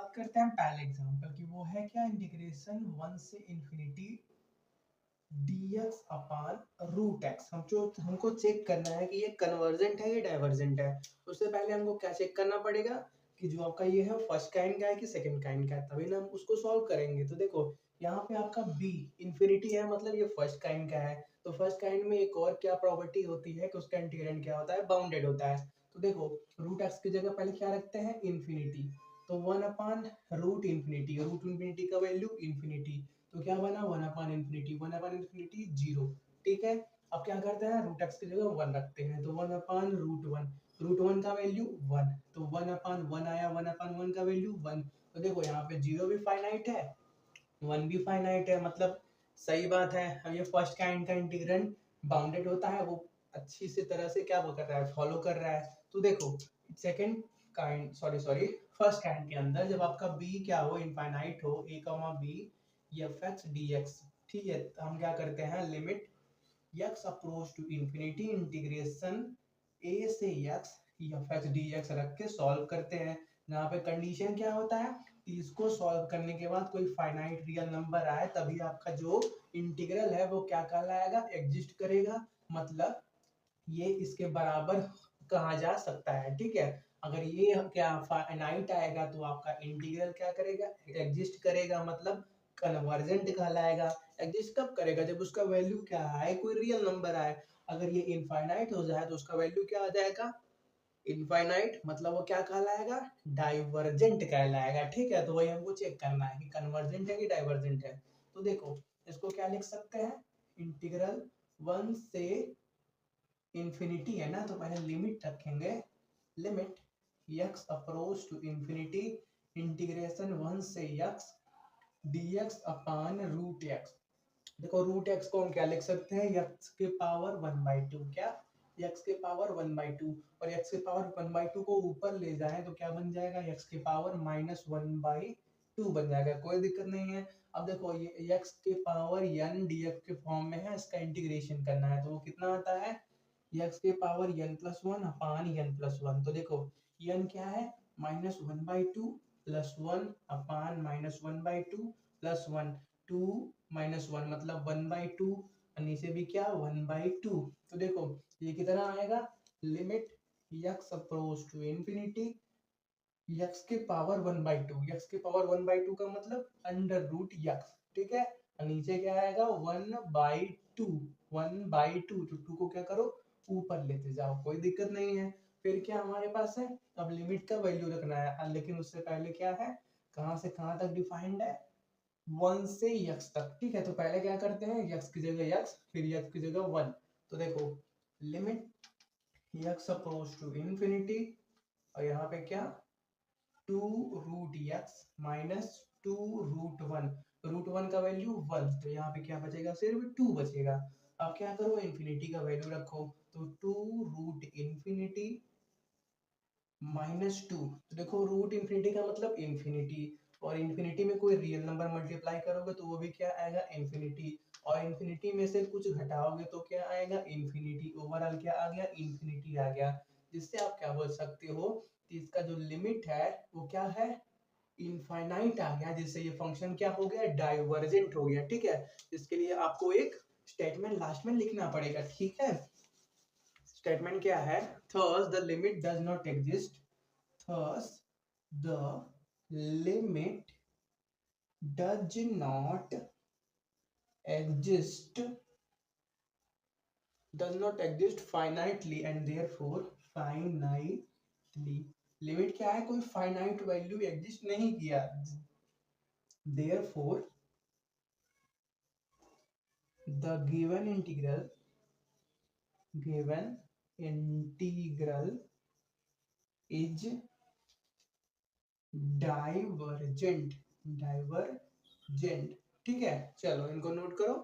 बात करते हैं पहले एग्जांपल की, वो है क्या, इंटीग्रेशन 1 से infinity dx upon root x. हमको चेक करना है कि ये कन्वर्जेंट है या डाइवर्जेंट है। उससे पहले हमको क्या चेक करना पड़ेगा कि जो आपका ये है फर्स्ट काइंड का है कि सेकंड काइंड का है, तभी ना हम उसको सॉल्व करेंगे। तो देखो यहाँ पे आपका b इंफिनिटी है, मतलब ये फर्स्ट काइंड का है। तो फर्स्ट काइंड में एक और क्या प्रॉपर्टी होती है कि उसका इंटीग्रेंड क्या होता है, बाउंडेड होता है। तो देखो रूट एक्स की जगह पहले क्या रखते हैं, इंफिनिटी। तो 1 अपान रूट इंफिनिटी का वैल्यू इंफिनिटी, तो क्या बना 1 अपान इंफिनिटी 0। ठीक है, अब क्या करते हैं, रूट एक्स की जगह 1 रखते हैं। तो 1 अपान रूट वन का वैल्यू 1, तो 1 अपान 1 आया, 1 अपान 1 का वैल्यू 1। तो देखो यहाँ पे 0 भी फाइनाइट है, 1 भी फाइनाइट है, मतलब सही बात है। अब ये फर्स्ट काइंड का इंटीग्रैंड बाउंडेड होता है, वो अच्छी से तरह से क्या वो कर रहा है, फॉलो कर रहा है। तो देखो second kind sorry first kind के अंदर जब आपका b क्या हो, इनफाइनाइट हो, a b f x d x. ठीक है, तो हम क्या करते हैं, limit x approach to infinity integration a से x f x d x रख के सॉल्व करते हैं। यहाँ पे कंडीशन क्या होता है कि इसको सॉल्व करने के बाद कोई फाइनाइट रियल नंबर आए तभी आपका जो इंटीग्रल है वो क्या कहलाएगा, एग्जिस्ट करेगा, मतलब ये इसके बराबर कहा जा सकता है। ठीक है, अगर ये क्या फाइनाइट आएगा तो आपका इंटीग्रल क्या करेगा, एग्जिस्ट करेगा, मतलब कन्वर्जेंट कहलाएगा। एग्जिस्ट कब करेगा, जब उसका वैल्यू क्या आए, कोई रियल नंबर आए। अगर ये इनफाइनाइट हो जाए तो उसका वैल्यू क्या आ जाएगा, इनफाइनाइट, मतलब वो क्या कहलाएगा, डाइवर्जेंट कहलाएगा। ठीक है, तो वही हमको चेक करना है कि कन्वर्जेंट है कि डाइवर्जेंट है। तो देखो इसको क्या लिख सकते हैं, इंटीग्रल 1 से इंफिनिटी है ना, तो पहले लिमिट रखेंगे, limit x approach to infinity integration 1 से x dx upon root x. देखो रूट एक्स को हम क्या लिख सकते हैं, x के पावर 1/2, क्या x के पावर 1/2, और x के पावर 1/2 को ऊपर ले जाएं तो क्या बन जाएगा, x के पावर -1/2 बन जाएगा, कोई दिक्कत नहीं है। अब देखो ये x के पावर n dx के फॉर्म में है, इसका इंटीग्रेशन करना है, तो वो कितना आता है, x के पावर n+1 अपान n+1। तो देखो n क्या है, -1/2 +1 अपान -1/2 +1, 2 -1 मतलब 1/2, नीचे भी क्या 1/2। तो देखो ये कितना आएगा, limit x approach to infinity x के पावर 1/2, x के पावर 1/2 का मतलब √x। ठीक है, नीचे क्या आएगा 1/2, 1/2, तो 2 को क्या करो ऊपर लेते जाओ, कोई दिक्कत नहीं है। फिर क्या हमारे पास है, अब लिमिट का वैल्यू रखना है, लेकिन उससे पहले क्या है, कहां से कहां तक डिफाइंड है, 1 से x तक। ठीक है, तो पहले क्या करते हैं, x की जगह x, फिर x की जगह 1। तो देखो limit x approach to infinity, और यहाँ पे क्या 2√x -2√1, √1 का वैल्यू 1, तो यहाँ पे क्या बचेगा, सिर्फ 2 बचेगा। अब क्या करो, इंफिनिटी का वैल्यू रखो, तो 2√इंफिनिटी -2। तो देखो रूट इंफिनिटी का मतलब इंफिनिटी, और इंफिनिटी में कोई रियल नंबर मल्टीप्लाई करोगे तो वो भी क्या आएगा, इंफिनिटी, और इंफिनिटी में से कुछ घटाओगे तो क्या आएगा, इंफिनिटी। ओवरऑल क्या आ गया, इंफिनिटी आ गया, जिससे आप क्या बोल सकते हो कि इसका जो लिमिट है वो क्या है, इनफाइनाइट आ गया, जिससे ये फंक्शन क्या हो गया, डाइवर्जेंट हो गया। ठीक है, इसके लिए आपको एक स्टेटमेंट लास्ट में लिखना पड़ेगा। ठीक है, स्टेटमेंट क्या है, thus the limit does not exist, thus the limit does not exist finitely and therefore finitely, limit क्या है, कोई फाइनाइट वैल्यू एग्जिस्ट नहीं किया, therefore the given integral is divergent. ठीक है, चलो इनको नोट करो।